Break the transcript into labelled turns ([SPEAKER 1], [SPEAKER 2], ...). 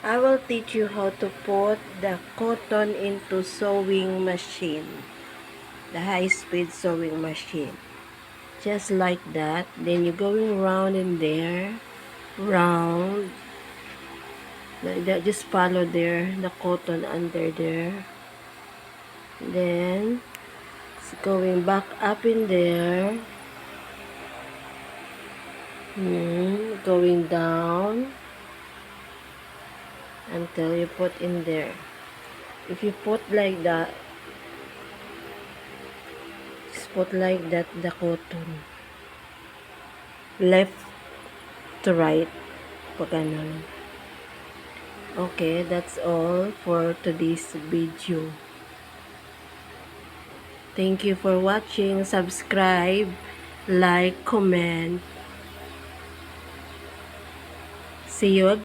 [SPEAKER 1] I will teach you how to put the cotton into sewing machine. The high-speed sewing machine. Just like that. Then you're going round in there. Round. Like that. Just follow there. The cotton under there. Then it's going back up in there. Going down until you put in there. If you put like that, just put like that the cotton. Left to right. Pag ganun. Okay, that's all for today's video. Thank you for watching. Subscribe, like, comment. See you again.